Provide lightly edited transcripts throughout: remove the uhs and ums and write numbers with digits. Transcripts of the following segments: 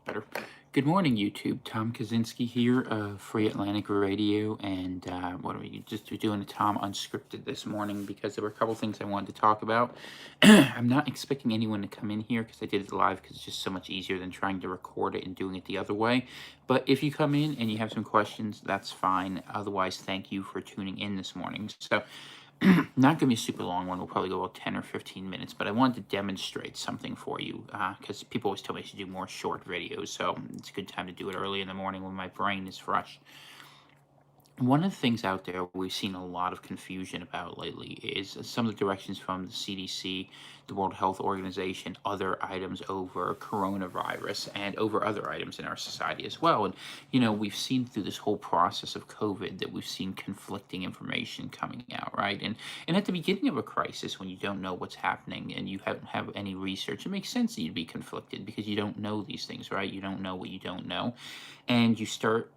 better. Good morning, YouTube. Tom Kaczynski here of Free Atlantic Radio, and what are we just doing a Tom Unscripted this morning because there were a couple things I wanted to talk about. I'm not expecting anyone to come in here because I did it live because it's just so much easier than trying to record it and doing it the other way. But if you come in and you have some questions, that's fine. Otherwise, thank you for tuning in this morning. So not going to be a super long one. We'll probably go about 10 or 15 minutes, but I wanted to demonstrate something for you because people always tell me I should do more short videos, so it's a good time to do it early in the morning when my brain is fresh. One of the things out there we've seen a lot of confusion about lately is some of the directions from the CDC, the World Health Organization, other items over coronavirus and over other items in our society as well. And, we've seen through this whole process of COVID that we've seen conflicting information coming out, right? And at the beginning of a crisis, when you don't know what's happening and you haven't have any research, it makes sense that you'd be conflicted because you don't know these things, right? You don't know what you don't know. And you start,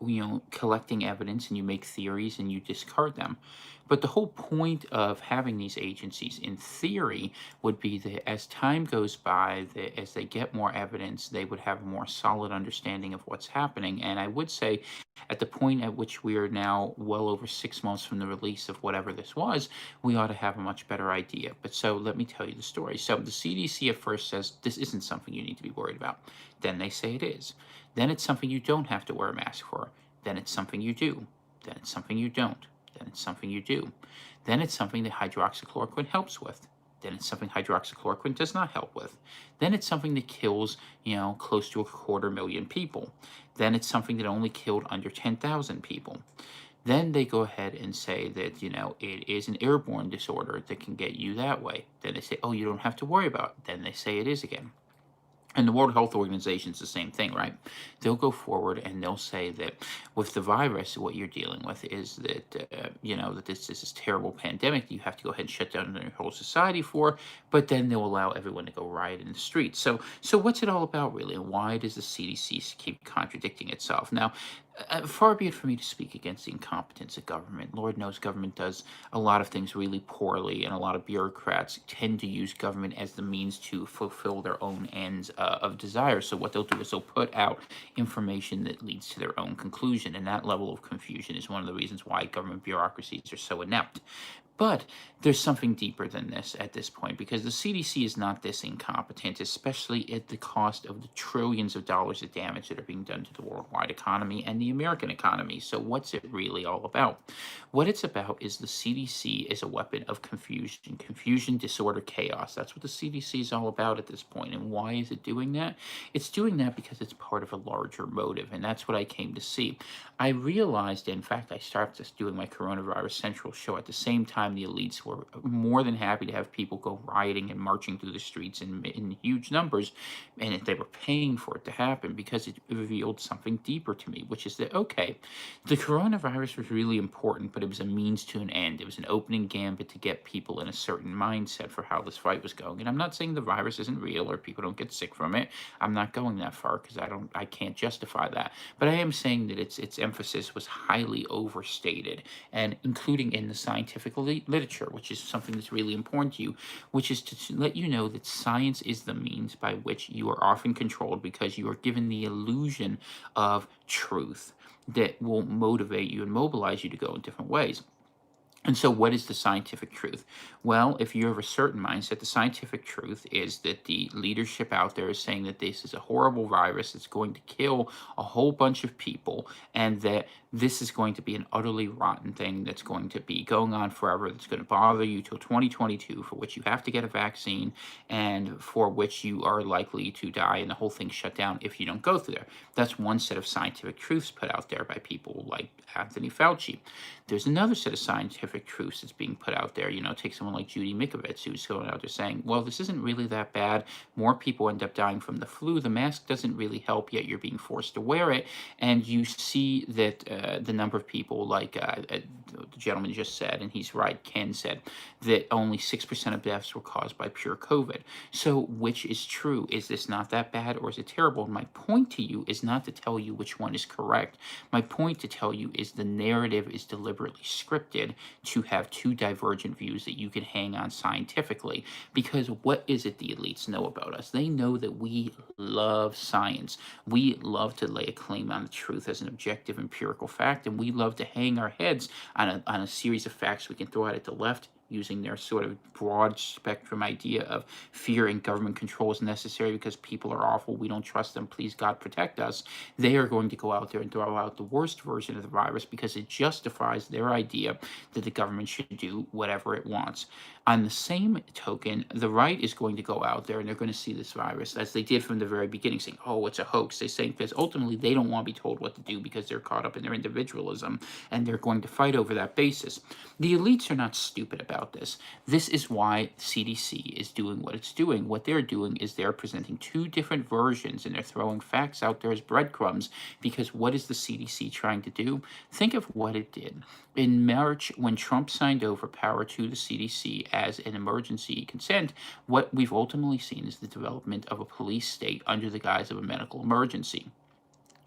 collecting evidence and you make theories and you discard them. But the whole point of having these agencies, in theory, would be that as time goes by, that as they get more evidence, they would have a more solid understanding of what's happening. And I would say at the point at which we are now well over 6 months from the release of whatever this was, we ought to have a much better idea. But so let me tell you the story. So the CDC at first says this isn't something you need to be worried about. Then they say it is. Then it's something you don't have to wear a mask for. Then it's something you do. Then it's something you don't. Then it's something you do. Then it's something that hydroxychloroquine helps with. Then it's something hydroxychloroquine does not help with. Then it's something that kills, close to 250,000 people. Then it's something that only killed under 10,000 people. Then they go ahead and say that, it is an airborne disorder that can get you that way. Then they say, oh, you don't have to worry about it. Then they say it is again. And the World Health Organization is the same thing, right? They'll go forward and they'll say that with the virus, what you're dealing with is that, that this is this terrible pandemic that you have to go ahead and shut down your whole society for, but then they'll allow everyone to go riot in the streets. So what's it all about, really? And why does the CDC keep contradicting itself? Now, far be it for me to speak against the incompetence of government. Lord knows government does a lot of things really poorly, and a lot of bureaucrats tend to use government as the means to fulfill their own ends of desire. So what they'll do is they'll put out information that leads to their own conclusion, and that level of confusion is one of the reasons why government bureaucracies are so inept. But there's something deeper than this at this point, because the CDC is not this incompetent, especially at the cost of the trillions of dollars of damage that are being done to the worldwide economy and the American economy. So what's it really all about? What it's about is the CDC is a weapon of confusion, disorder, chaos. That's what the CDC is all about at this point. And why is it doing that? It's doing that because it's part of a larger motive, and that's what I came to see. I realized, in fact, I started just doing my Coronavirus Central show at the same time the elites were more than happy to have people go rioting and marching through the streets in huge numbers, and they were paying for it to happen because it revealed something deeper to me, which is that, okay, the coronavirus was really important, but it was a means to an end. It was an opening gambit to get people in a certain mindset for how this fight was going. And I'm not saying the virus isn't real or people don't get sick from it. I'm not going that far because I can't justify that. But I am saying that its emphasis was highly overstated, and including in the scientific literature, which is something that's really important to you, which is to let you know that science is the means by which you are often controlled because you are given the illusion of truth that will motivate you and mobilize you to go in different ways. And so what is the scientific truth? Well, if you have a certain mindset, the scientific truth is that the leadership out there is saying that this is a horrible virus that's going to kill a whole bunch of people, and that this is going to be an utterly rotten thing that's going to be going on forever, that's going to bother you till 2022, for which you have to get a vaccine, and for which you are likely to die, and the whole thing shut down if you don't go through there. That's one set of scientific truths put out there by people like Anthony Fauci. There's another set of scientific truths that's being put out there. Take someone like Judy Mikovits, who's going out there saying, well, this isn't really that bad. More people end up dying from the flu. The mask doesn't really help, yet you're being forced to wear it. And you see that the number of people, like the gentleman just said, and he's right, Ken said, that only 6% of deaths were caused by pure COVID. So which is true? Is this not that bad, or is it terrible? And my point to you is not to tell you which one is correct. My point to tell you is the narrative is deliberately scripted to have two divergent views that you can hang on scientifically. Because what is it the elites know about us? They know that we love science. We love to lay a claim on the truth as an objective empirical fact, and we love to hang our heads on a series of facts we can throw out at the left using their sort of broad spectrum idea of fear and government control is necessary because people are awful, we don't trust them, please God protect us. They are going to go out there and throw out the worst version of the virus because it justifies their idea that the government should do whatever it wants. On the same token, the right is going to go out there and they're going to see this virus, as they did from the very beginning, saying, oh, it's a hoax. They say because ultimately they don't want to be told what to do because they're caught up in their individualism, and they're going to fight over that basis. The elites are not stupid about this. This is why CDC is doing what it's doing. What they're doing is they're presenting two different versions, and they're throwing facts out there as breadcrumbs, because what is the CDC trying to do? Think of what it did. In March, when Trump signed over power to the CDC as an emergency consent, what we've ultimately seen is the development of a police state under the guise of a medical emergency.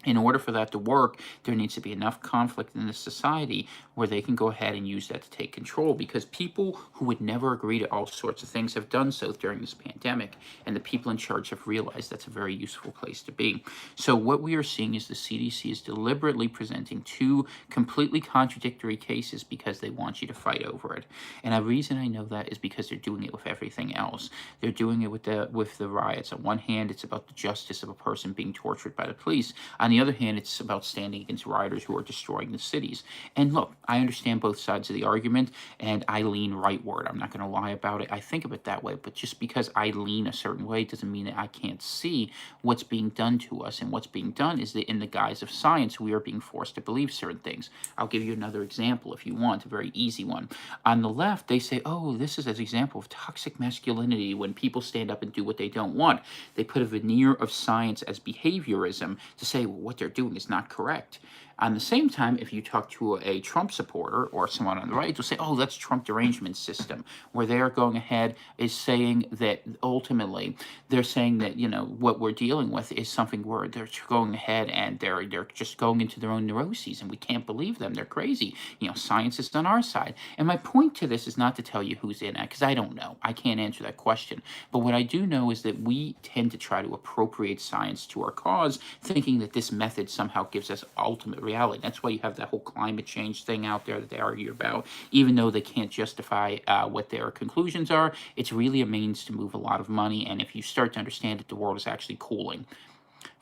In order for that to work, there needs to be enough conflict in the society where they can go ahead and use that to take control, because people who would never agree to all sorts of things have done so during this pandemic, and the people in charge have realized that's a very useful place to be. So what we are seeing is the CDC is deliberately presenting two completely contradictory cases because they want you to fight over it. And the reason I know that is because they're doing it with everything else. They're doing it with the riots. On one hand, it's about the justice of a person being tortured by the police. On the other hand, it's about standing against rioters who are destroying the cities. And look, I understand both sides of the argument, and I lean rightward. I'm not going to lie about it. I think of it that way, but just because I lean a certain way doesn't mean that I can't see what's being done to us. And what's being done is that in the guise of science, we are being forced to believe certain things. I'll give you another example if you want, a very easy one. On the left, they say, oh, this is an example of toxic masculinity when people stand up and do what they don't want. They put a veneer of science as behaviorism to say, well, what they're doing is not correct. On the same time, if you talk to a Trump supporter or someone on the right, they'll say, oh, that's Trump derangement system, where they're going ahead is saying that ultimately they're saying that, you know, what we're dealing with is something where they're going ahead and they're just going into their own neuroses, and we can't believe them. They're crazy. You know, science is on our side. And my point to this is not to tell you who's in it, because I don't know. I can't answer that question. But what I do know is that we tend to try to appropriate science to our cause, thinking that this method somehow gives us ultimate reality. That's why you have that whole climate change thing out there that they argue about. Even though they can't justify what their conclusions are, it's really a means to move a lot of money. And if you start to understand that the world is actually cooling,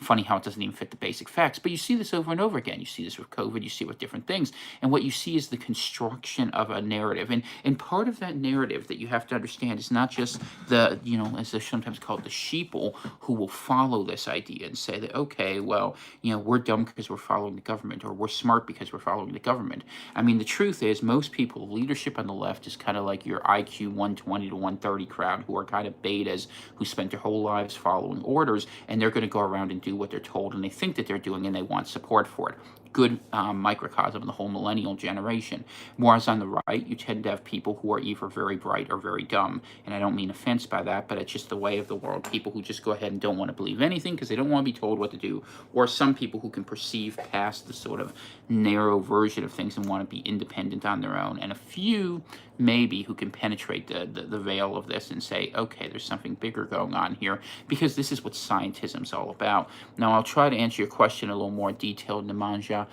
funny how it doesn't even fit the basic facts, but you see this over and over again. You see this with COVID, you see it with different things, and what you see is the construction of a narrative. And part of that narrative that you have to understand is not just the, you know, as they're sometimes called, the sheeple, who will follow this idea and say that, okay, well, you know, we're dumb because we're following the government, or we're smart because we're following the government. I mean, the truth is, most people, leadership on the left is kind of like your IQ 120 to 130 crowd, who are kind of betas, who spent their whole lives following orders, and they're going to go around and do what they're told, and they think that they're doing, and they want support for it. Good microcosm of the whole millennial generation. Whereas on the right, you tend to have people who are either very bright or very dumb. And I don't mean offense by that, but it's just the way of the world. People who just go ahead and don't want to believe anything because they don't want to be told what to do. Or some people who can perceive past the sort of narrow version of things and want to be independent on their own. And a few, maybe, who can penetrate the veil of this and say, okay, there's something bigger going on here, because this is what scientism's all about. Now, I'll try to answer your question a little more detailed, Nemanja.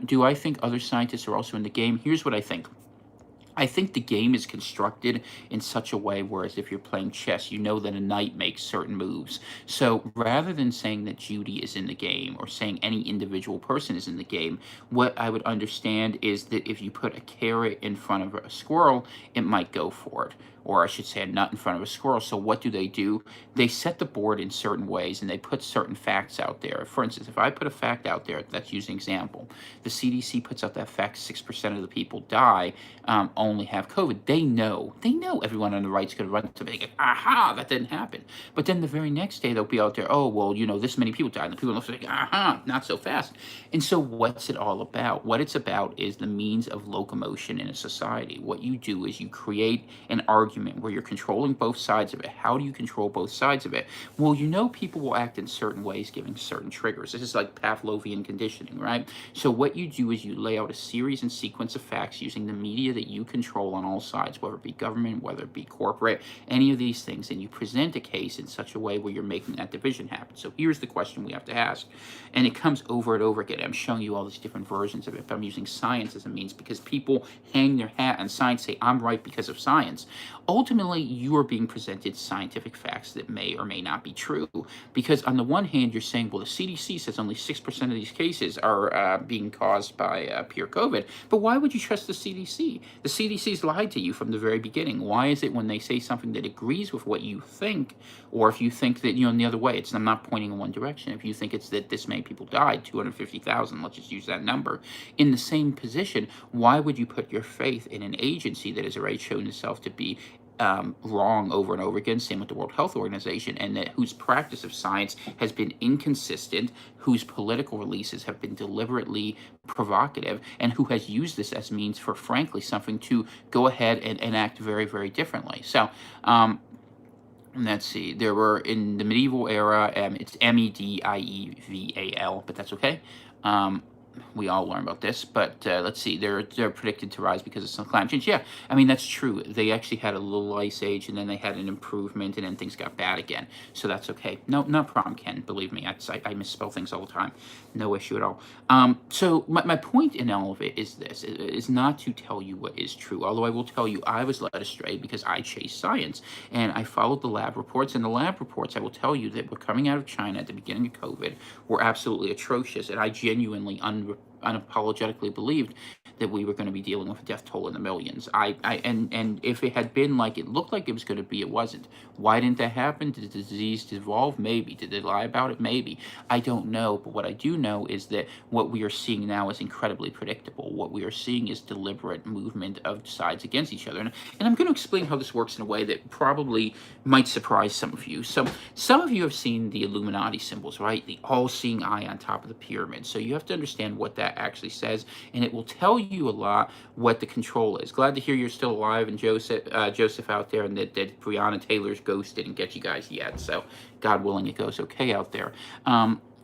Do I think other scientists are also in the game? Here's what I think. I think the game is constructed in such a way, whereas if you're playing chess, you know that a knight makes certain moves. So rather than saying that Judy is in the game, or saying any individual person is in the game, what I would understand is that if you put a carrot in front of a squirrel, it might go for it. Or I should say a nut in front of a squirrel. So what do? They set the board in certain ways, and they put certain facts out there. For instance, if I put a fact out there, that's using an example, the CDC puts out that fact 6% of the people die, only have COVID. They know everyone on the right's going to run to me and go, aha, that didn't happen. But then the very next day, they'll be out there, oh, well, you know, this many people died. And the people will say, aha, not so fast. And so what's it all about? What it's about is the means of locomotion in a society. What you do is you create an argument argument where you're controlling both sides of it. How do you control both sides of it? Well, people will act in certain ways given certain triggers. This is like Pavlovian conditioning, right? So what you do is you lay out a series and sequence of facts using the media that you control on all sides, whether it be government, whether it be corporate, any of these things, and you present a case in such a way where you're making that division happen. So here's the question we have to ask, and it comes over and over again. I'm showing you all these different versions of it, but I'm using science as a means because people hang their hat on science, say, I'm right because of science. Ultimately, you are being presented scientific facts that may or may not be true. Because on the one hand, you're saying, well, the CDC says only 6% of these cases are being caused by pure COVID. But why would you trust the CDC? The CDC's lied to you from the very beginning. Why is it when they say something that agrees with what you think, or if you think that, in the other way, I'm not pointing in one direction. If you think it's that this many people died, 250,000, let's just use that number, in the same position, why would you put your faith in an agency that has already shown itself to be wrong over and over again, same with the World Health Organization, and that whose practice of science has been inconsistent, whose political releases have been deliberately provocative, and who has used this as means for, frankly, something to go ahead and act very, very differently. So, let's see, there were, in the medieval era, it's Medieval, but that's okay. We all learn about this, but let's see, they're predicted to rise because of some climate change. Yeah, I mean, that's true. They actually had a little ice age, and then they had an improvement, and then things got bad again. So that's okay. No problem, Ken. Believe me, I misspell things all the time. No issue at all. So my point in all of it is this, is not to tell you what is true, although I will tell you I was led astray because I chased science, and I followed the lab reports, and the lab reports, I will tell you, that were coming out of China at the beginning of COVID were absolutely atrocious, and I genuinely unapologetically believed that we were going to be dealing with a death toll in the millions. And if it had been like it looked like it was going to be, it wasn't. Why didn't that happen? Did the disease evolve? Maybe. Did they lie about it? Maybe. I don't know. But what I do know is that what we are seeing now is incredibly predictable. What we are seeing is deliberate movement of sides against each other. And I'm going to explain how this works in a way that probably might surprise some of you. So some of you have seen the Illuminati symbols, right? The all-seeing eye on top of the pyramid. So you have to understand what that actually says, and it will tell you a lot what the control is. Glad to hear you're still alive, and Joseph out there, and that Breonna Taylor's ghost didn't get you guys yet. So God willing, it goes okay out there.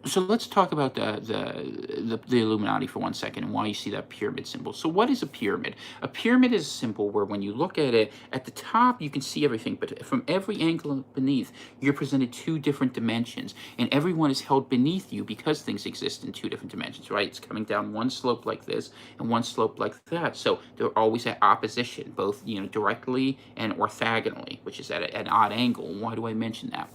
So let's talk about the Illuminati for 1 second and why you see that pyramid symbol. So what is a pyramid? A pyramid is a symbol where when you look at it, at the top you can see everything, but from every angle beneath, you're presented two different dimensions, and everyone is held beneath you because things exist in two different dimensions, right? It's coming down one slope like this and one slope like that. So they're always at opposition, both directly and orthogonally, which is at an odd angle. Why do I mention that?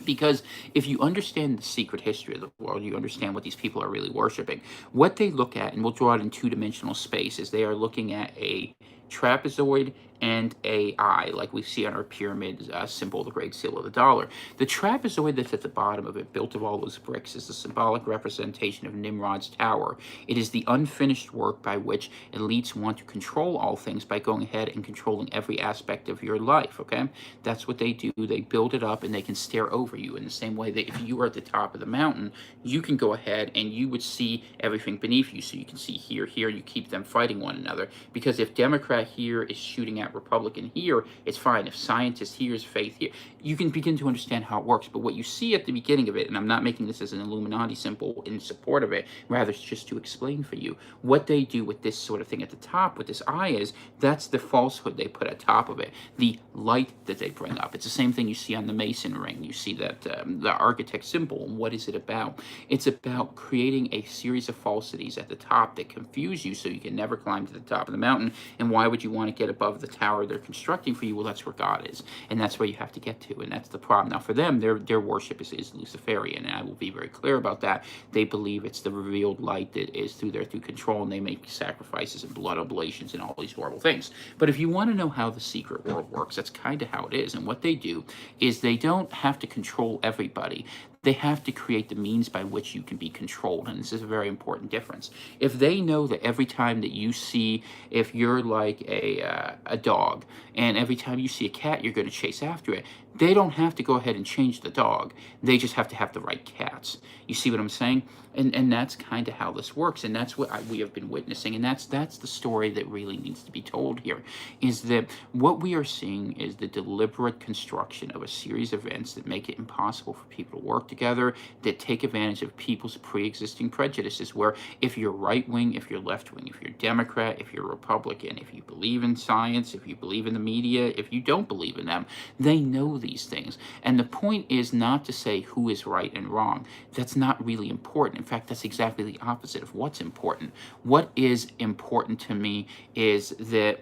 Because if you understand the secret history of the world, you understand what these people are really worshiping. What they look at, and we'll draw it in two-dimensional space, is they are looking at a trapezoid and a eye, like we see on our pyramid symbol, the Great Seal of the Dollar. The trapezoid that's at the bottom of it, built of all those bricks, is the symbolic representation of Nimrod's tower. It is the unfinished work by which elites want to control all things by going ahead and controlling every aspect of your life, okay? That's what they do. They build it up, and they can stare over you in the same way that if you were at the top of the mountain, you can go ahead and you would see everything beneath you. So you can see here, you keep them fighting one another. Because if Democrat here is shooting at Republican here, it's fine. If scientist here is faith here, you can begin to understand how it works. But what you see at the beginning of it, and I'm not making this as an Illuminati symbol in support of it, rather it's just to explain for you, what they do with this sort of thing at the top, with this eye is, that's the falsehood they put at top of it, the light that they bring up. It's the same thing you see on the Mason ring. You see that the architect symbol, and what is it about? It's about creating a series of falsities at the top that confuse you so you can never climb to the top of the mountain. And why would you want to get above the tower they're constructing for you? Well, that's where God is, and that's where you have to get to, and that's the problem. Now, for them, their worship is Luciferian, and I will be very clear about that. They believe it's the revealed light that is through control, and they make sacrifices and blood oblations and all these horrible things. But if you want to know how the secret world works, that's kind of how it is. And what they do is they don't have to control everybody. They have to create the means by which you can be controlled, and this is a very important difference. If they know that every time that you see, if you're like a dog, and every time you see a cat, you're going to chase after it, They don't have to go ahead and change the dog. They just have to have the right cats. You see what I'm saying? And that's kind of how this works, and that's what we have been witnessing, and that's the story that really needs to be told here, is that what we are seeing is the deliberate construction of a series of events that make it impossible for people to work together, that take advantage of people's pre-existing prejudices, where if you're right-wing, if you're left-wing, if you're Democrat, if you're Republican, if you believe in science, if you believe in the media, if you don't believe in them, they know these things. And the point is not to say who is right and wrong. That's not really important. In fact, that's exactly the opposite of what's important. What is important to me is that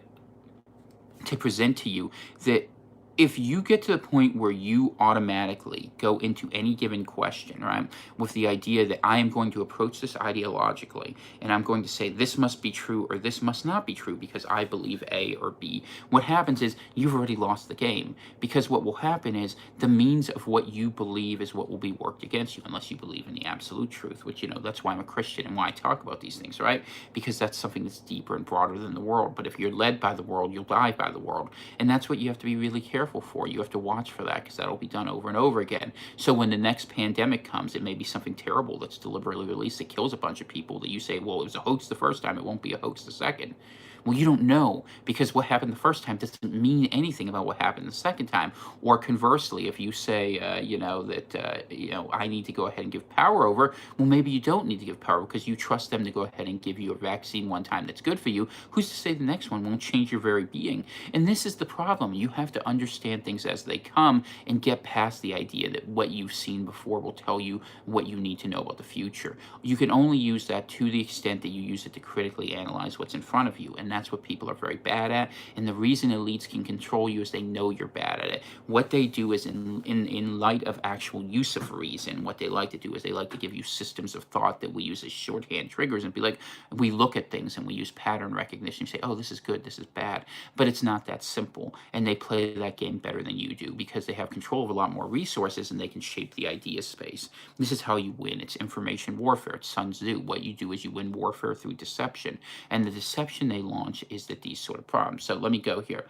to present to you that if you get to the point where you automatically go into any given question, right, with the idea that I am going to approach this ideologically and I'm going to say this must be true or this must not be true because I believe A or B, what happens is you've already lost the game, because what will happen is the means of what you believe is what will be worked against you, unless you believe in the absolute truth, which, that's why I'm a Christian and why I talk about these things, right? Because that's something that's deeper and broader than the world. But if you're led by the world, you'll die by the world. And that's what you have to be really careful for. You have to watch for that, because that'll be done over and over again. So when the next pandemic comes, it may be something terrible that's deliberately released that kills a bunch of people, that you say, well, it was a hoax the first time, it won't be a hoax the second. Well, you don't know, because what happened the first time doesn't mean anything about what happened the second time. Or conversely, if you say, I need to go ahead and give power over, well, maybe you don't need to give power because you trust them to go ahead and give you a vaccine one time that's good for you. Who's to say the next one won't change your very being? And this is the problem. You have to understand things as they come and get past the idea that what you've seen before will tell you what you need to know about the future. You can only use that to the extent that you use it to critically analyze what's in front of you, and that's what people are very bad at. And the reason elites can control you is they know you're bad at it. What they do is, in light of actual use of reason, what they like to do is they like to give you systems of thought that we use as shorthand triggers, and be like, we look at things and we use pattern recognition and say, oh, this is good, this is bad. But it's not that simple, and they play that game better than you do because they have control of a lot more resources and they can shape the idea space. This is how you win. It's information warfare. It's Sun Tzu. What you do is you win warfare through deception, and the deception they launch is that these sort of problems. So let me go here.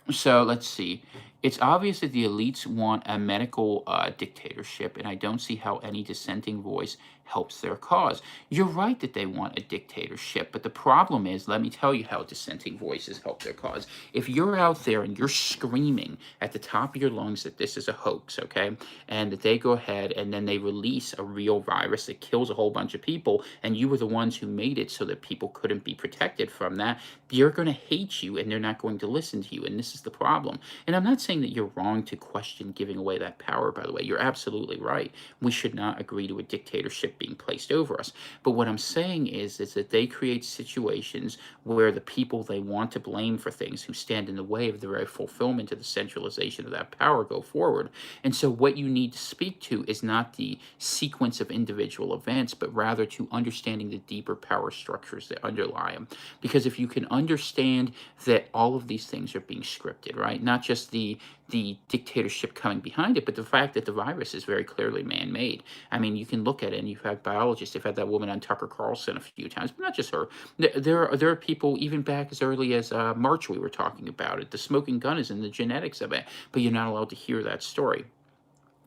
So let's see. It's obvious that the elites want a medical dictatorship, and I don't see how any dissenting voice helps their cause. You're right that they want a dictatorship, but the problem is, let me tell you how dissenting voices help their cause. If you're out there and you're screaming at the top of your lungs that this is a hoax, okay, and that they go ahead and then they release a real virus that kills a whole bunch of people, and you were the ones who made it so that people couldn't be protected from that, you're going to hate you and they're not going to listen to you, and this is the problem. And I'm not saying that you're wrong to question giving away that power, by the way. You're absolutely right. We should not agree to a dictatorship being placed over us. But what I'm saying is that they create situations where the people they want to blame for things, who stand in the way of the very fulfillment of the centralization of that power, go forward. And so what you need to speak to is not the sequence of individual events, but rather to understanding the deeper power structures that underlie them. Because if you can understand that all of these things are being scripted, right? Not just the dictatorship coming behind it, but the fact that the virus is very clearly man-made. I mean, you can look at it, and you've had biologists. They've had that woman on Tucker Carlson a few times, but not just her. There are people even back as early as March. We were talking about it. The smoking gun is in the genetics of it, but you're not allowed to hear that story.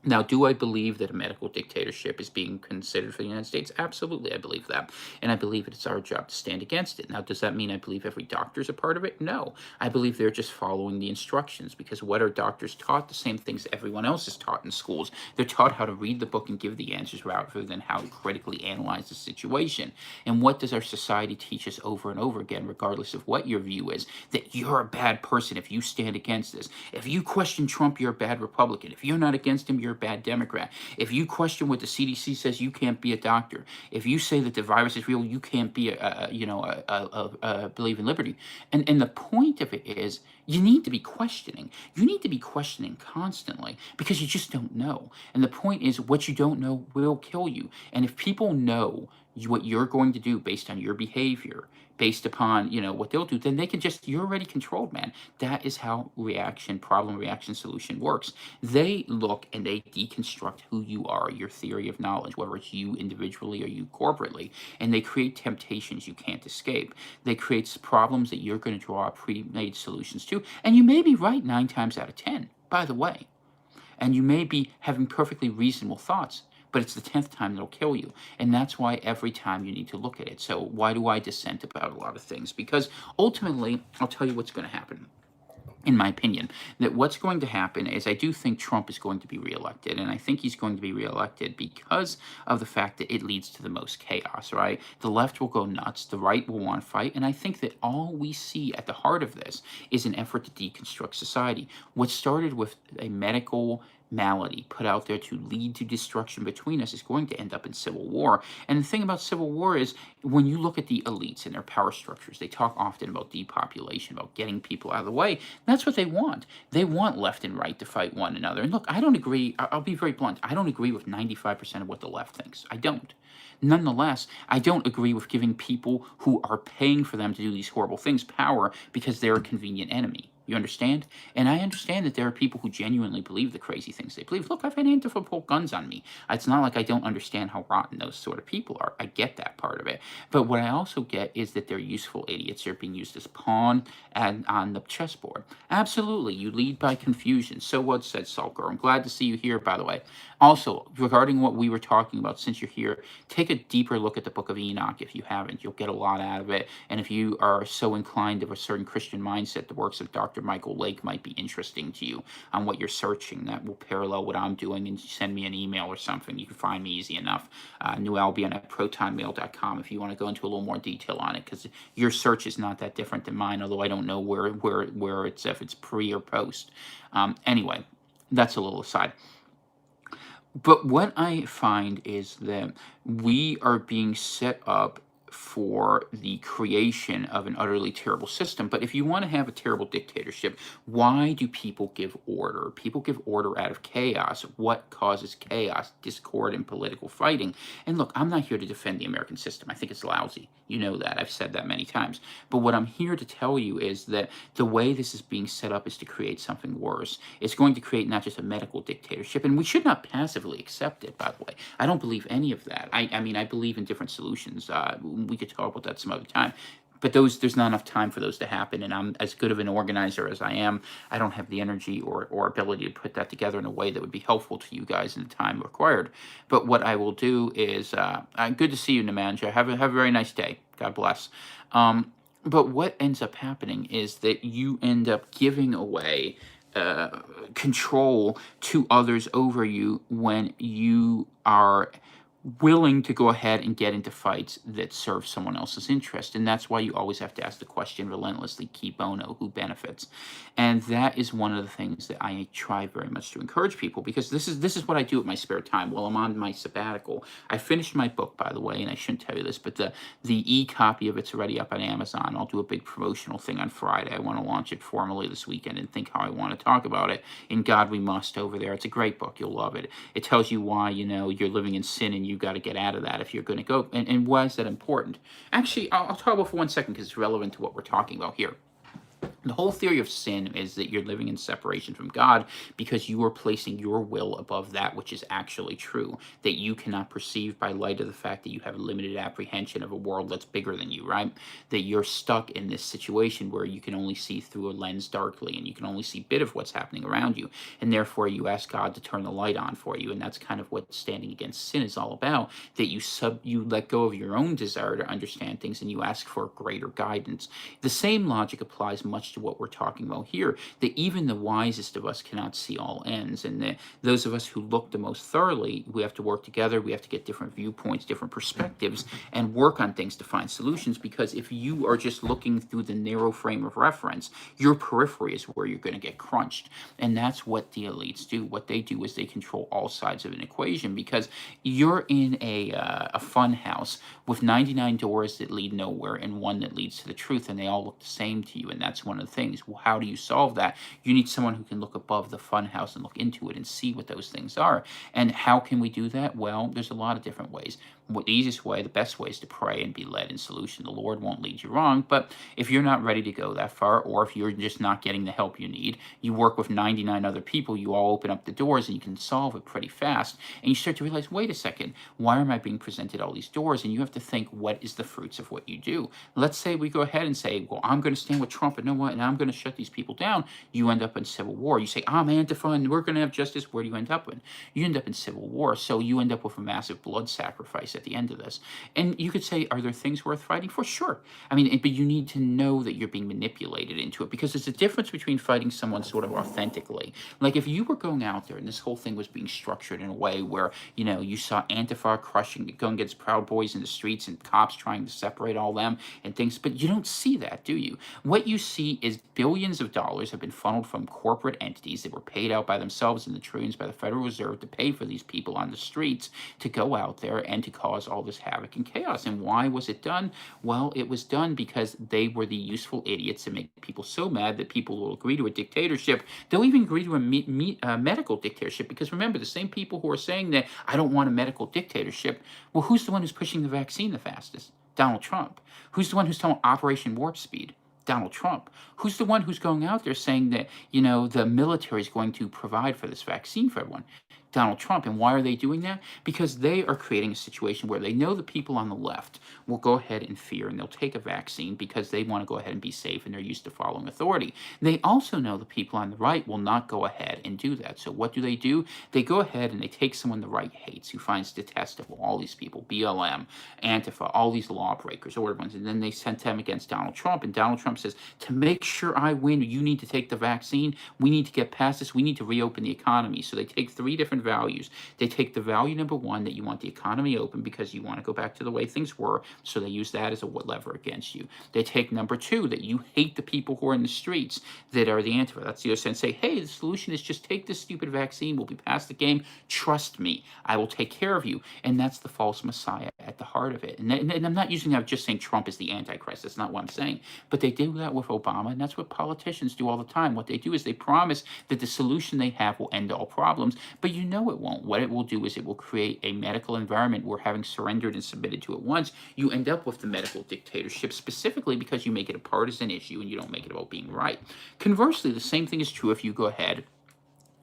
Now, do I believe that a medical dictatorship is being considered for the United States? Absolutely, I believe that. And I believe it's our job to stand against it. Now, does that mean I believe every doctor is a part of it? No. I believe they're just following the instructions, because what are doctors taught? The same things everyone else is taught in schools. They're taught how to read the book and give the answers rather than how to critically analyze the situation. And what does our society teach us over and over again, regardless of what your view is? That you're a bad person if you stand against this. If you question Trump, you're a bad Republican. If you're not against him, you're a bad Democrat. If you question what the CDC says, you can't be a doctor. If you say that the virus is real, you can't be believe in liberty. And the point of it is, you need to be questioning. You need to be questioning constantly, because you just don't know. And the point is, what you don't know will kill you. And if people know what you're going to do based on your behavior, based upon, what they'll do, then they can you're already controlled, man. That is how problem, reaction, solution works. They look and they deconstruct who you are, your theory of knowledge, whether it's you individually or you corporately, and they create temptations you can't escape. They create problems that you're going to draw pre-made solutions to, and you may be right 9 times out of 10, by the way. and you may be having perfectly reasonable thoughts, but it's the 10th time that'll kill you. And that's why every time you need to look at it. So why do I dissent about a lot of things? Because ultimately, I'll tell you what's going to happen, in my opinion, that what's going to happen is I do think Trump is going to be reelected, and I think he's going to be reelected because of the fact that it leads to the most chaos, right? The left will go nuts, the right will want to fight, and I think that all we see at the heart of this is an effort to deconstruct society. What started with a medical malady put out there to lead to destruction between us is going to end up in civil war. And the thing about civil war is when you look at the elites and their power structures, they talk often about depopulation, about getting people out of the way. That's what they want. They want left and right to fight one another. And look, I don't agree. I'll be very blunt. I don't agree with 95% of what the left thinks. I don't. Nonetheless, I don't agree with giving people who are paying for them to do these horrible things power because they're a convenient enemy. You understand? And I understand that there are people who genuinely believe the crazy things they believe. Look, I've had Antifa pull guns on me. It's not like I don't understand how rotten those sort of people are. I get that part of it. But what I also get is that they're useful idiots. They're being used as pawn and on the chessboard. Absolutely. You lead by confusion. So what, said Sulker. I'm glad to see you here, by the way. Also, regarding what we were talking about, since you're here, take a deeper look at the Book of Enoch if you haven't. You'll get a lot out of it. And if you are so inclined of a certain Christian mindset, the works of Dr. Michael Lake might be interesting to you on what you're searching. That will parallel what I'm doing, and send me an email or something. You can find me easy enough. newalbion@protonmail.com if you want to go into a little more detail on it, because your search is not that different than mine, although I don't know where it's, if it's pre or post. Anyway, that's a little aside. But what I find is that we are being set up for the creation of an utterly terrible system. But if you want to have a terrible dictatorship, why do people give order? People give order out of chaos. What causes chaos? Discord and political fighting. And look, I'm not here to defend the American system. I think it's lousy. You know that. I've said that many times. But what I'm here to tell you is that the way this is being set up is to create something worse. It's going to create not just a medical dictatorship, and we should not passively accept it, by the way. I don't believe any of that. I mean, I believe in different solutions. We could talk about that some other time. But there's not enough time for those to happen, and I'm as good of an organizer as I am. I don't have the energy or ability to put that together in a way that would be helpful to you guys in the time required. But what I will do is, good to see you, Nemanja. Have a very nice day. God bless. But what ends up happening is that you end up giving away control to others over you when you are willing to go ahead and get into fights that serve someone else's interest. And that's why you always have to ask the question relentlessly, qui bono, who benefits? And that is one of the things that I try very much to encourage people, because this is what I do at my spare time while I'm on my sabbatical. I finished my book, by the way, and I shouldn't tell you this, but the e-copy of it's already up on Amazon. I'll do a big promotional thing on Friday. I want to launch it formally this weekend and think how I want to talk about it. In God We Must over there. It's a great book. You'll love it. It tells you why, you're living in sin and you got to get out of that if you're going to go. And why is that important? Actually, I'll talk about it for 1 second because it's relevant to what we're talking about here. The whole theory of sin is that you're living in separation from God because you are placing your will above that which is actually true, that you cannot perceive by light of the fact that you have limited apprehension of a world that's bigger than you, right? That you're stuck in this situation where you can only see through a lens darkly and you can only see a bit of what's happening around you. And therefore you ask God to turn the light on for you. And that's kind of what standing against sin is all about, that you let go of your own desire to understand things and you ask for greater guidance. The same logic applies much to what we're talking about here, that even the wisest of us cannot see all ends, and that those of us who look the most thoroughly, we have to work together, we have to get different viewpoints, different perspectives, and work on things to find solutions, because if you are just looking through the narrow frame of reference, your periphery is where you're going to get crunched. And that's what the elites do. What they do is they control all sides of an equation, because you're in a fun house with 99 doors that lead nowhere and one that leads to the truth, and they all look the same to you. And that's one of the things. Well, how do you solve that? You need someone who can look above the fun house and look into it and see what those things are. And how can we do that? Well, there's a lot of different ways. The easiest way, the best way, is to pray and be led in solution. The Lord won't lead you wrong, but if you're not ready to go that far, or if you're just not getting the help you need, you work with 99 other people, you all open up the doors and you can solve it pretty fast. And you start to realize, wait a second, why am I being presented all these doors? And you have to think, what is the fruits of what you do? Let's say we go ahead and say, well, I'm going to stand with Trump, and know what? and I'm going to shut these people down, you end up in civil war. You say, I'm Antifa and we're going to have justice. Where do you end up in? You end up in civil war. So you end up with a massive blood sacrifice at the end of this. And you could say, are there things worth fighting for? Sure. I mean, but you need to know that you're being manipulated into it, because there's a difference between fighting someone sort of authentically. Like if you were going out there and this whole thing was being structured in a way where, you know, you saw Antifa going against Proud Boys in the streets and cops trying to separate all them and things, but you don't see that, do you? What you see is billions of dollars have been funneled from corporate entities that were paid out by themselves and the trillions by the Federal Reserve to pay for these people on the streets to go out there and to cause all this havoc and chaos. And why was it done? Well, it was done because they were the useful idiots that make people so mad that people will agree to a dictatorship. They'll even agree to a medical dictatorship, because remember, the same people who are saying that I don't want a medical dictatorship, well, who's the one who's pushing the vaccine the fastest? Donald Trump. Who's the one who's telling Operation Warp Speed? Donald Trump. Who's the one who's going out there saying that, you know, the military is going to provide for this vaccine for everyone? Donald Trump. And why are they doing that? Because they are creating a situation where they know the people on the left will go ahead and fear and they'll take a vaccine because they want to go ahead and be safe and they're used to following authority. They also know the people on the right will not go ahead and do that. So what do? They go ahead and they take someone the right hates, who finds detestable, all these people, BLM, Antifa, all these lawbreakers, order ones, and then they sent them against Donald Trump. And Donald Trump says, to make sure I win, you need to take the vaccine. We need to get past this. We need to reopen the economy. So they take three different values. They take the value number one, that you want the economy open because you want to go back to the way things were, so they use that as a lever against you. They take number two, that you hate the people who are in the streets that are the Antifa. That's the other sense. Say, hey, the solution is just take this stupid vaccine. We'll be past the game. Trust me. I will take care of you. And that's the false messiah at the heart of it. And I'm not using that just saying Trump is the Antichrist. That's not what I'm saying. But they do that with Obama, and that's what politicians do all the time. What they do is they promise that the solution they have will end all problems, but you know it won't. What it will do is it will create a medical environment where, having surrendered and submitted to it once, you end up with the medical dictatorship, specifically because you make it a partisan issue and you don't make it about being right. Conversely, the same thing is true if you go ahead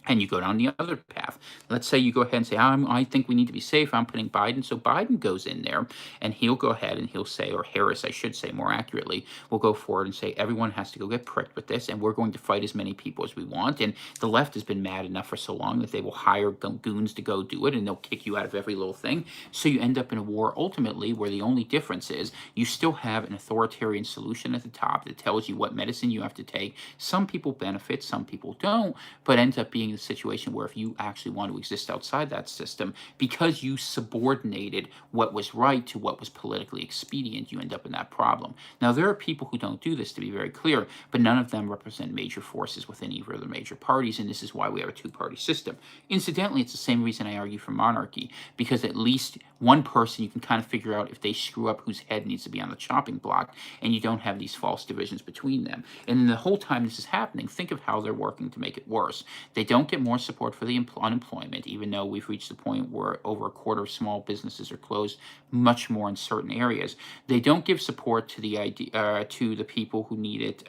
and you go down the other path. Let's say you go ahead and say, I think we need to be safe. I'm putting Biden. So Biden goes in there and he'll go ahead and he'll say, or Harris, I should say more accurately, will go forward and say, everyone has to go get pricked with this, and we're going to fight as many people as we want. And the left has been mad enough for so long that they will hire goons to go do it, and they'll kick you out of every little thing. So you end up in a war ultimately where the only difference is you still have an authoritarian solution at the top that tells you what medicine you have to take. Some people benefit, some people don't, but ends up being the situation where if you actually want to exist outside that system, because you subordinated what was right to what was politically expedient, you end up in that problem. Now, there are people who don't do this, to be very clear, but none of them represent major forces within either of the major parties, and this is why we have a two-party system. Incidentally, it's the same reason I argue for monarchy, because at least one person you can kind of figure out if they screw up whose head needs to be on the chopping block, and you don't have these false divisions between them. And the whole time this is happening, think of how they're working to make it worse. They don't get more support for the unemployment, even though we've reached the point where over a quarter of small businesses are closed, much more in certain areas. They don't give support to the idea to the people who need it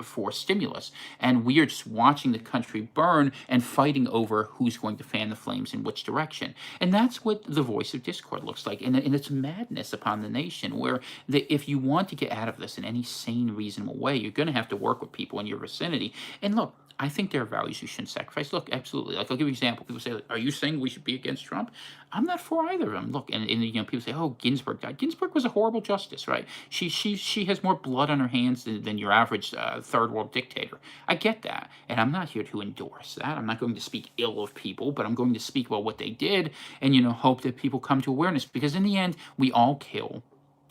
for stimulus, and we are just watching the country burn and fighting over who's going to fan the flames in which direction. And that's what the voice of discord looks like, and it's madness upon the nation, where if you want to get out of this in any sane, reasonable way, you're going to have to work with people in your vicinity. And look, I think there are values you shouldn't sacrifice. Look, absolutely. Like, I'll give you an example. People say, are you saying we should be against Trump? I'm not for either of them. Look, and you know, people say, oh, Ginsburg died. Ginsburg was a horrible justice, right? She has more blood on her hands than your average third world dictator. I get that, and I'm not here to endorse that. I'm not going to speak ill of people, but I'm going to speak about what they did, and hope that people come to awareness, because in the end, we all kill.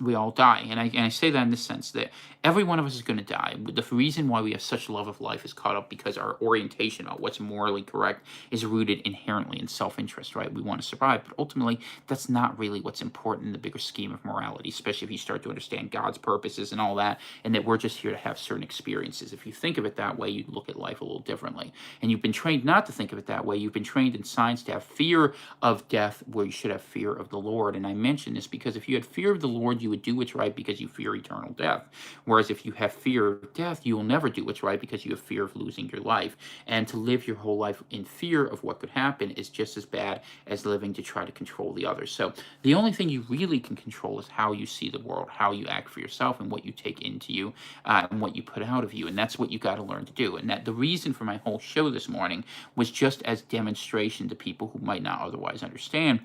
We all die. And I say that in the sense that every one of us is going to die. The reason why we have such love of life is caught up because our orientation about what's morally correct is rooted inherently in self-interest, right? We want to survive. But ultimately, that's not really what's important in the bigger scheme of morality, especially if you start to understand God's purposes and all that, and that we're just here to have certain experiences. If you think of it that way, you look at life a little differently. And you've been trained not to think of it that way. You've been trained in science to have fear of death where you should have fear of the Lord. And I mention this because if you had fear of the Lord, you you would do what's right because you fear eternal death. Whereas if you have fear of death, you will never do what's right because you have fear of losing your life. And to live your whole life in fear of what could happen is just as bad as living to try to control the others. So the only thing you really can control is how you see the world, how you act for yourself, and what you take into you, and what you put out of you. And that's what you got to learn to do. And that the reason for my whole show this morning was just as demonstration to people who might not otherwise understand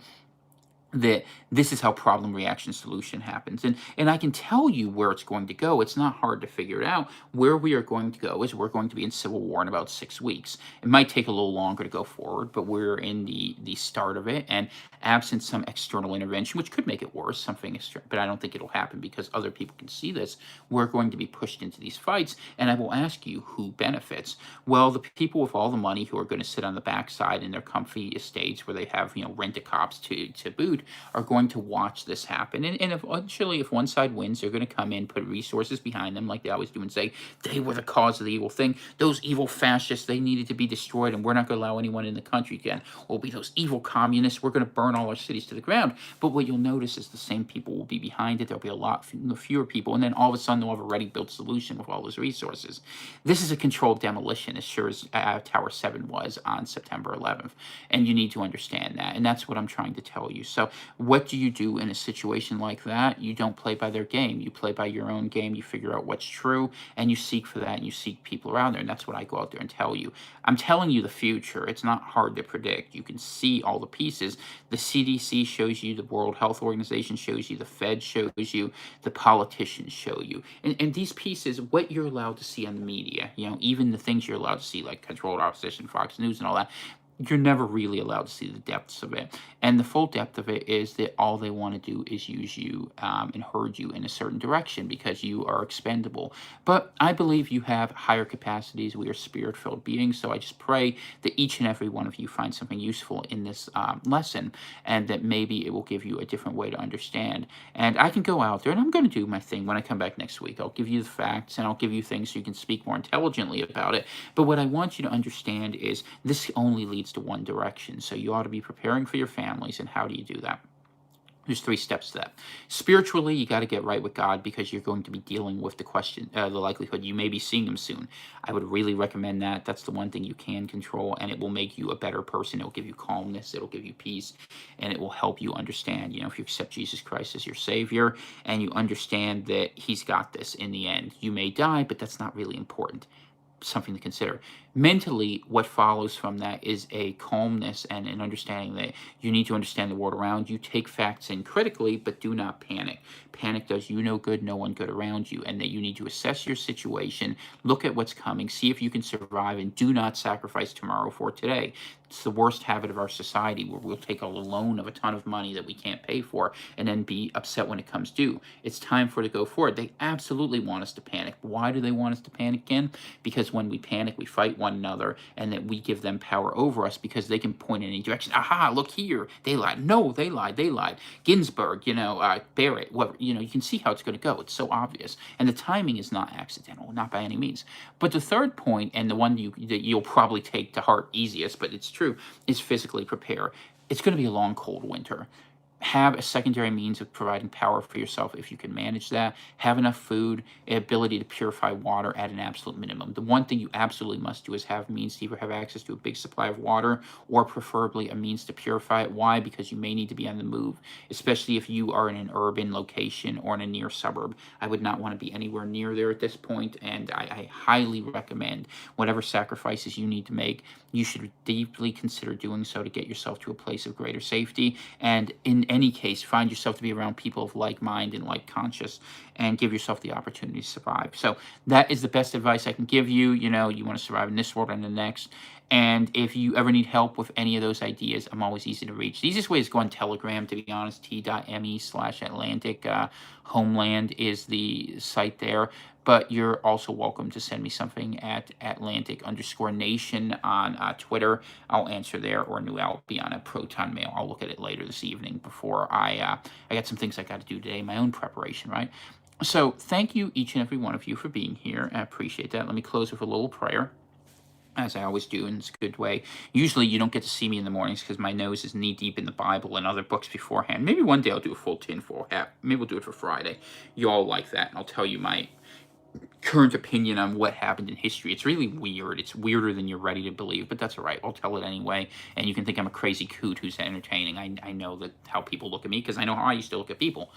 that this is how problem reaction solution happens. And I can tell you where it's going to go. It's not hard to figure it out. Where we are going to go is we're going to be in civil war in about 6 weeks. It might take a little longer to go forward, but we're in the start of it. And absent some external intervention, which could make it worse, something extra, but I don't think it'll happen because other people can see this, we're going to be pushed into these fights. And I will ask you, who benefits? Well, the people with all the money who are going to sit on the backside in their comfy estates where they have, rent-a-cops to boot, are going to watch this happen. And eventually, if one side wins, they're going to come in, put resources behind them like they always do and say, they were the cause of the evil thing. Those evil fascists, they needed to be destroyed, and we're not going to allow anyone in the country again. We'll be those evil communists. We're going to burn all our cities to the ground. But what you'll notice is the same people will be behind it. There'll be a lot fewer people. And then all of a sudden, they'll have a ready-built solution with all those resources. This is a controlled demolition, as sure as Tower 7 was on September 11th. And you need to understand that. And that's what I'm trying to tell you. So what do you do in a situation like that? You don't play by their game. You play by your own game. You figure out what's true, and you seek for that, and you seek people around there. And that's what I go out there and tell you. I'm telling you the future. It's not hard to predict. You can see all the pieces. The CDC shows you, the World Health Organization shows you, the Fed shows you, the politicians show you. And these pieces, what you're allowed to see on the media, even the things you're allowed to see, like controlled opposition, Fox News and all that, you're never really allowed to see the depths of it. And the full depth of it is that all they want to do is use you and herd you in a certain direction because you are expendable. But I believe you have higher capacities. We are spirit-filled beings. So I just pray that each and every one of you find something useful in this lesson, and that maybe it will give you a different way to understand. And I can go out there, and I'm going to do my thing when I come back next week. I'll give you the facts, and I'll give you things so you can speak more intelligently about it. But what I want you to understand is this only leads to one direction. So you ought to be preparing for your families. And how do you do that? There's 3 steps to that. Spiritually, you got to get right with God because you're going to be dealing with the likelihood you may be seeing him soon. I would really recommend that. That's the one thing you can control, and it will make you a better person. It'll give you calmness. It'll give you peace, and it will help you understand, if you accept Jesus Christ as your Savior and you understand that he's got this in the end. You may die, but that's not really important. Something to consider. Mentally, what follows from that is a calmness and an understanding that you need to understand the world around you. Take facts in critically, but do not panic. Panic does you no good, no one good around you, and that you need to assess your situation, look at what's coming, see if you can survive, and do not sacrifice tomorrow for today. It's the worst habit of our society where we'll take a loan of a ton of money that we can't pay for and then be upset when it comes due. It's time for it to go forward. They absolutely want us to panic. Why do they want us to panic again? Because when we panic, we fight one another, and that we give them power over us because they can point in any direction. Aha, look here. They lied. No, they lied. They lied. Ginsburg, Barrett, whatever. You can see how it's going to go. It's so obvious. And the timing is not accidental, not by any means. But the third point, and the one that you'll probably take to heart easiest, but it's true, is physically prepare. It's going to be a long, cold winter. Have a secondary means of providing power for yourself if you can manage that. Have enough food, ability to purify water at an absolute minimum. The one thing you absolutely must do is have means to either have access to a big supply of water or preferably a means to purify it. Why? Because you may need to be on the move, especially if you are in an urban location or in a near suburb. I would not want to be anywhere near there at this point, and I highly recommend whatever sacrifices you need to make, you should deeply consider doing so to get yourself to a place of greater safety. And in any case, find yourself to be around people of like mind and like conscious, and give yourself the opportunity to survive. So that is the best advice I can give you. You want to survive in this world and the next. And if you ever need help with any of those ideas, I'm always easy to reach. The easiest way is go on Telegram, to be honest. t.me/Atlantic. Homeland is the site there. But you're also welcome to send me something at Atlantic_Nation on Twitter. I'll answer there, or I'll be on a Proton Mail. I'll look at it later this evening before I got some things I got to do today, my own preparation, right? So thank you, each and every one of you, for being here. I appreciate that. Let me close with a little prayer. as I always do in this good way. Usually you don't get to see me in the mornings because my nose is knee deep in the Bible and other books beforehand. Maybe one day I'll do a full tinfoil hat. Maybe we'll do it for Friday. You all like that, and I'll tell you my current opinion on what happened in history. It's really weird. It's weirder than you're ready to believe, but that's all right. I'll tell it anyway, and you can think I'm a crazy coot who's entertaining. I know that how people look at me because I know how I used to look at people.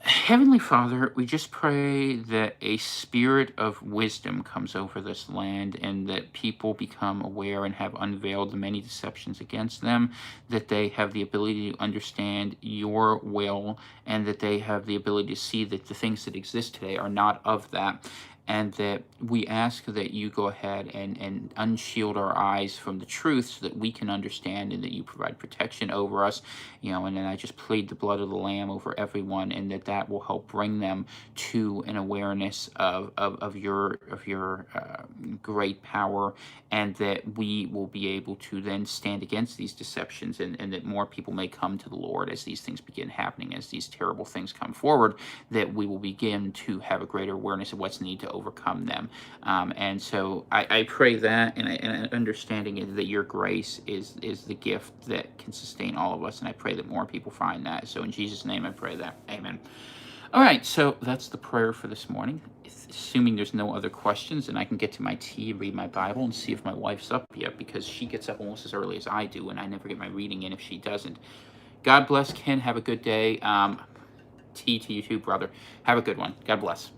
Heavenly Father, we just pray that a spirit of wisdom comes over this land and that people become aware and have unveiled the many deceptions against them, that they have the ability to understand your will, and that they have the ability to see that the things that exist today are not of that. And that we ask that you go ahead and unshield our eyes from the truth so that we can understand, and that you provide protection over us, and then I just plead the blood of the Lamb over everyone, and that will help bring them to an awareness of your great power, and that we will be able to then stand against these deceptions, and that more people may come to the Lord as these things begin happening, as these terrible things come forward, that we will begin to have a greater awareness of what's needed to overcome them. And so I pray that, and understanding it, that your grace is the gift that can sustain all of us, and I pray that more people find that. So in Jesus' name I pray that. Amen. All right, so that's the prayer for this morning. Assuming there's no other questions, and I can get to my tea, read my Bible, and see if my wife's up yet, because she gets up almost as early as I do, and I never get my reading in if she doesn't. God bless, Ken. Have a good day. Tea to you too, brother. Have a good one. God bless.